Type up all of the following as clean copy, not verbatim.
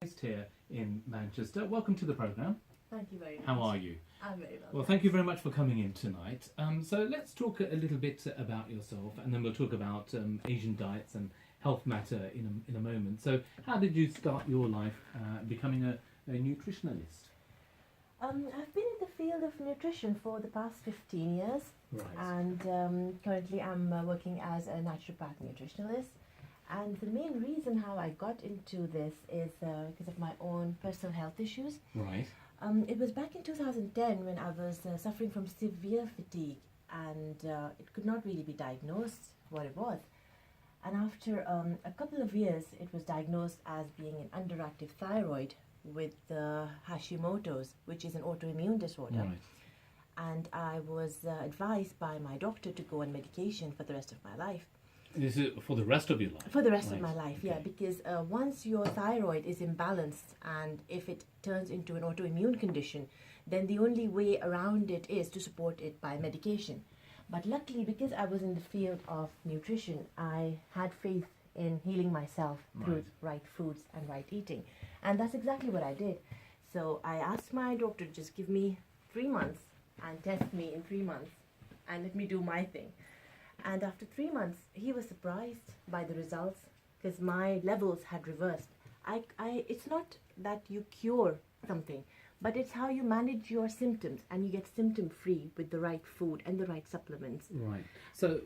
Based here in Manchester. Welcome to the programme. Thank you very much. How are you? I'm very well. Well, thank you very much for coming in tonight. So let's talk a little bit about yourself, and then we'll talk about Asian diets and health matter in a moment. So how did you start your life becoming a nutritionalist? I've been in the field of nutrition for the past 15 years. Right. And currently I'm working as a naturopath nutritionalist. And the main reason how I got into this is because of my own personal health issues. Right. It was back in 2010 when I was suffering from severe fatigue, and it could not really be diagnosed what it was. And after a couple of years, it was diagnosed as being an underactive thyroid with Hashimoto's, which is an autoimmune disorder. Right. And I was advised by my doctor to go on medication for the rest of my life. This is for the rest of your life? For the rest of Right. my life, Okay. yeah, because once your thyroid is imbalanced and if it turns into an autoimmune condition, then the only way around it is to support it by medication. But luckily, because I was in the field of nutrition, I had faith in healing myself through right foods and right eating. And that's exactly what I did. So I asked my doctor to just give me 3 months and test me in 3 months and let me do my thing. And after 3 months, he was surprised by the results because my levels had reversed. It's not that you cure something, but it's how you manage your symptoms and you get symptom free with the right food and the right supplements. Right. So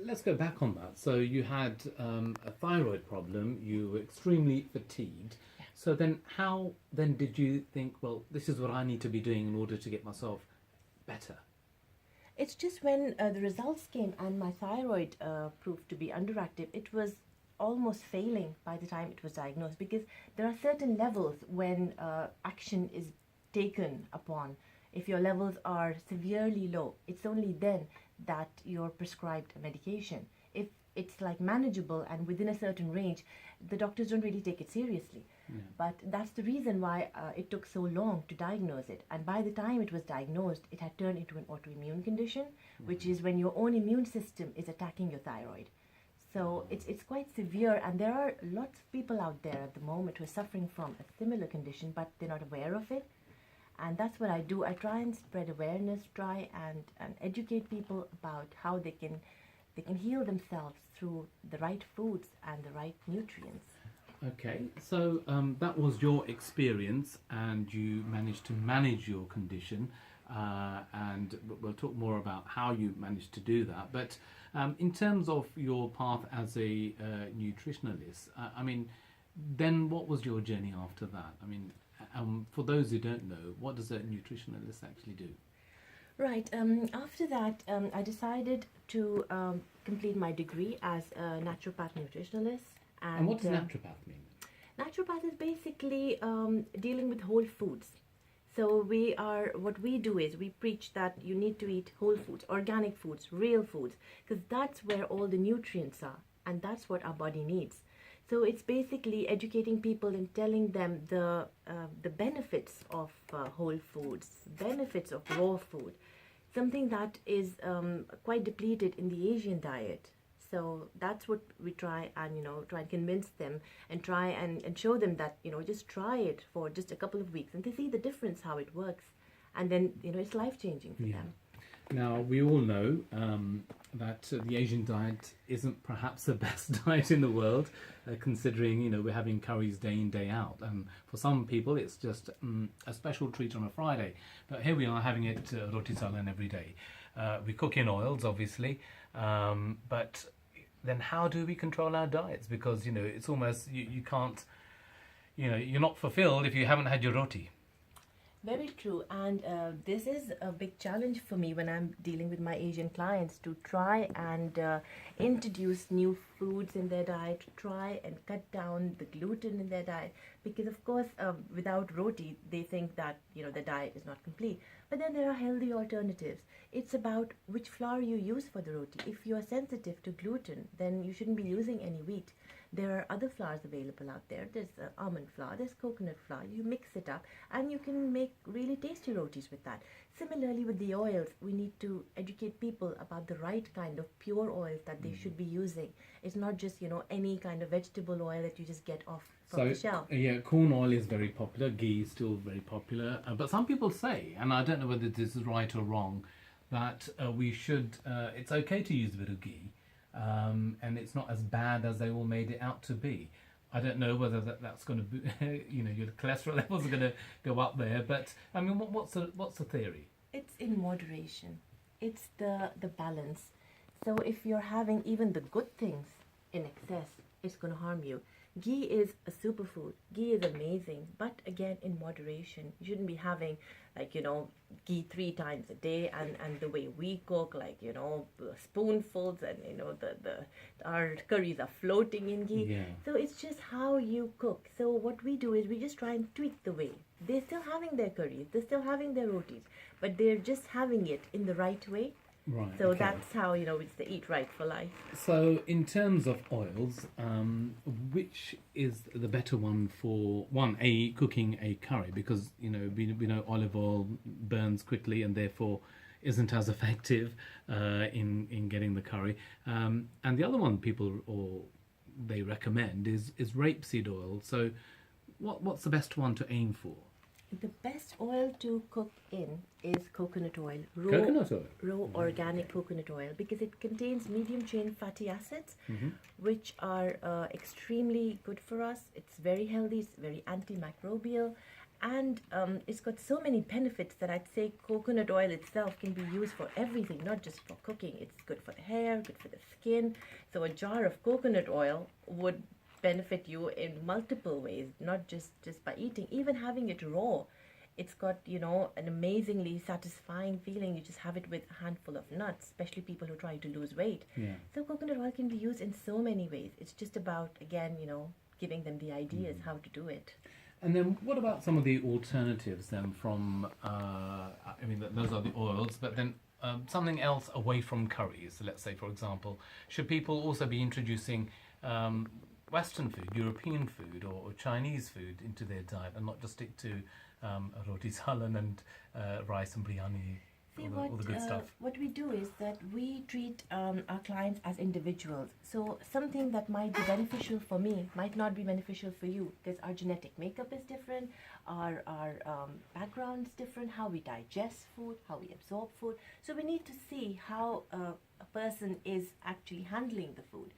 let's go back on that. So you had a thyroid problem, you were extremely fatigued. So then how then did you think, well, this is what I need to be doing in order to get myself better? It's just when the results came and my thyroid proved to be underactive, it was almost failing by the time it was diagnosed, because there are certain levels when action is taken upon. If your levels are severely low, it's only then that you're prescribed a medication. If it's like manageable and within a certain range, the doctors don't really take it seriously. Yeah. But that's the reason why it took so long to diagnose it. And by the time it was diagnosed, it had turned into an autoimmune condition, which is when your own immune system is attacking your thyroid. So it's quite severe, and there are lots of people out there at the moment who are suffering from a similar condition, but they're not aware of it. And that's what I do. I try and spread awareness, try and educate people about how they can heal themselves through the right foods and the right nutrients. Okay, so that was your experience, and you managed to manage your condition, and we'll talk more about how you managed to do that. But in terms of your path as a nutritionalist, I mean, then what was your journey after that? I mean, for those who don't know, what does a nutritionalist actually do? Right. After that, I decided to complete my degree as a naturopath nutritionalist. And what does naturopath mean? Naturopath is basically dealing with whole foods. So what we do is we preach that you need to eat whole foods, organic foods, real foods, because that's where all the nutrients are, and that's what our body needs. So it's basically educating people and telling them the benefits of whole foods, benefits of raw food, something that is quite depleted in the Asian diet. So that's what we try and convince them and try and show them that just try it for just a couple of weeks and they see the difference how it works, and then it's life-changing for them. Now, we all know that the Asian diet isn't perhaps the best diet in the world, considering we're having curries day in, day out, and for some people it's just a special treat on a Friday. But here we are having it roti salan every day. We cook in oils, obviously, but then how do we control our diets? Because it's almost you can't, you're not fulfilled if you haven't had your roti. Very true, and this is a big challenge for me when I'm dealing with my Asian clients, to try and introduce new foods in their diet, try and cut down the gluten in their diet, because of course without roti they think that the diet is not complete. But then there are healthy alternatives. It's about which flour you use for the roti. If you are sensitive to gluten, then you shouldn't be using any wheat. There are other flours available out there. There's almond flour, there's coconut flour. You mix it up and you can make really tasty rotis with that. Similarly with the oils, we need to educate people about the right kind of pure oils that they should be using. It's not just, any kind of vegetable oil that you just get off from the shelf. Yeah, corn oil is very popular. Ghee is still very popular. But some people say, and I don't know whether this is right or wrong, that we should. It's okay to use a bit of ghee, and it's not as bad as they all made it out to be. I don't know whether that's going to be, your cholesterol levels are going to go up there. But I mean, what's the theory? It's in moderation. It's the balance. So if you're having even the good things in excess, it's going to harm you. Ghee is a superfood. Ghee is amazing, but again, in moderation. You shouldn't be having, ghee 3 times a day, and the way we cook, spoonfuls, and our curries are floating in ghee. Yeah. So it's just how you cook. So what we do is we just try and tweak the way. They're still having their curries, they're still having their rotis, but they're just having it in the right way. Right. So okay. that's how, it's the eat right for life. So in terms of oils, which is the better one for cooking a curry? Because we know olive oil burns quickly and therefore isn't as effective in getting the curry. And the other one they recommend is rapeseed oil. So what's the best one to aim for? The best oil to cook in is coconut oil. Raw organic coconut oil, because it contains medium chain fatty acids, which are extremely good for us. It's very healthy, it's very antimicrobial, and it's got so many benefits that I'd say coconut oil itself can be used for everything, not just for cooking. It's good for the hair, good for the skin. So a jar of coconut oil would benefit you in multiple ways, not just by eating. Even having it raw, it's got an amazingly satisfying feeling. You just have it with a handful of nuts, especially people who try to lose weight. Yeah. So coconut oil can be used in so many ways. It's just about, again, giving them the ideas how to do it. And then what about some of the alternatives then from those are the oils, but then something else away from curries? So let's say, for example, should people also be introducing Western food, European food, or Chinese food into their diet, and not just stick to roti salan and rice and biryani, all the good stuff? What we do is that we treat our clients as individuals. So something that might be beneficial for me might not be beneficial for you, because our genetic makeup is different, our background is different, how we digest food, how we absorb food. So we need to see how a person is actually handling the food.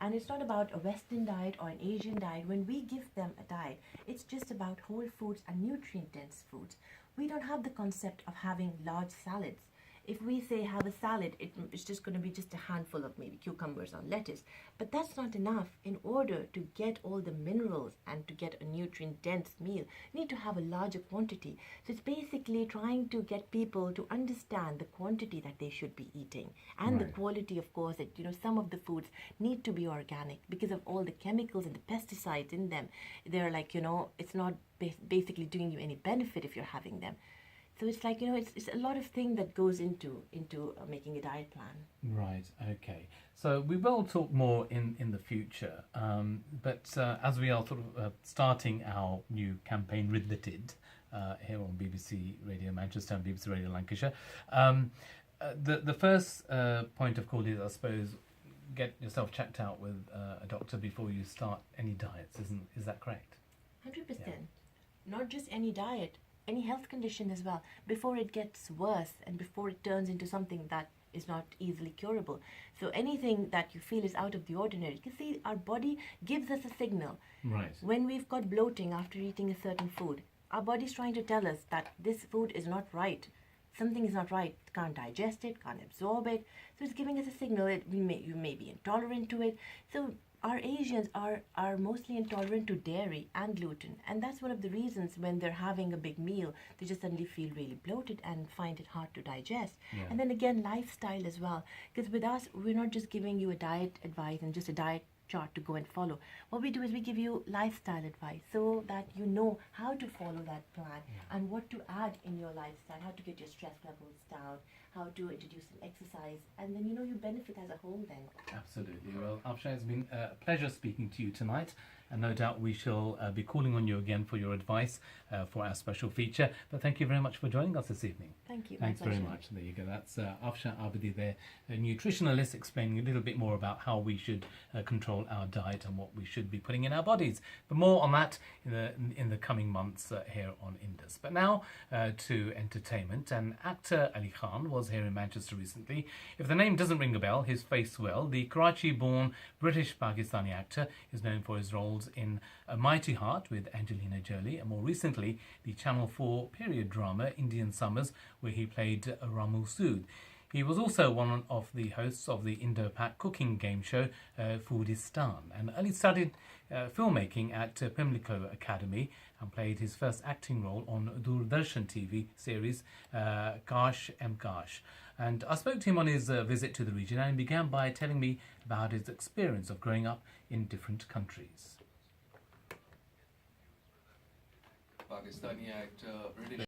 And it's not about a Western diet or an Asian diet. When we give them a diet, it's just about whole foods and nutrient-dense foods. We don't have the concept of having large salads. If we say have a salad, it's just going to be just a handful of maybe cucumbers or lettuce. But that's not enough. In order to get all the minerals and to get a nutrient-dense meal, you need to have a larger quantity. So it's basically trying to get people to understand the quantity that they should be eating. And the quality, of course, that some of the foods need to be organic because of all the chemicals and the pesticides in them. They're it's not basically doing you any benefit if you're having them. So it's it's a lot of things that goes into making a diet plan. Right. Okay. So we will talk more in the future. But as we are sort of starting our new campaign, Related, here on BBC Radio Manchester and BBC Radio Lancashire, the first point of call is, I suppose, get yourself checked out with a doctor before you start any diets. Is that correct? 100%. Yeah. Not just any diet. Any health condition as well, before it gets worse and before it turns into something that is not easily curable. So anything that you feel is out of the ordinary, you can see our body gives us a signal. Right. When we've got bloating after eating a certain food, our body's trying to tell us that this food is not right. Something is not right. It can't digest it, can't absorb it. So it's giving us a signal that you may be intolerant to it. So our Asians are mostly intolerant to dairy and gluten, and that's one of the reasons when they're having a big meal, they just suddenly feel really bloated and find it hard to digest. Yeah. And then again, lifestyle as well, because with us, we're not just giving you a diet advice and just a diet chart to go and follow. What we do is we give you lifestyle advice so that you know how to follow that plan and what to add in your lifestyle, how to get your stress levels down, how to introduce some exercise, and then you benefit as a whole then. Absolutely. Well, Afsha, it's been a pleasure speaking to you tonight, and no doubt we shall be calling on you again for your advice for our special feature. But thank you very much for joining us this evening. Thank you. Thanks My very pleasure. much. There you go. That's Afsha Abadi there, a nutritionalist, explaining a little bit more about how we should control our diet and what we should be putting in our bodies. But more on that in the coming months here on Indus. But now to entertainment. And actor Ali Khan was here in Manchester recently. If the name doesn't ring a bell, his face will. The Karachi-born British-Pakistani actor is known for his roles in A Mighty Heart with Angelina Jolie, and more recently the Channel 4 period drama Indian Summers, where he played Ramu Sood. He was also one of the hosts of the Indo-Pak cooking game show Foodistan, and Ali studied filmmaking at Pimlico Academy and played his first acting role on Doordarshan TV series Kash Em Kash. And I spoke to him on his visit to the region, and he began by telling me about his experience of growing up in different countries. Pakistani actor, really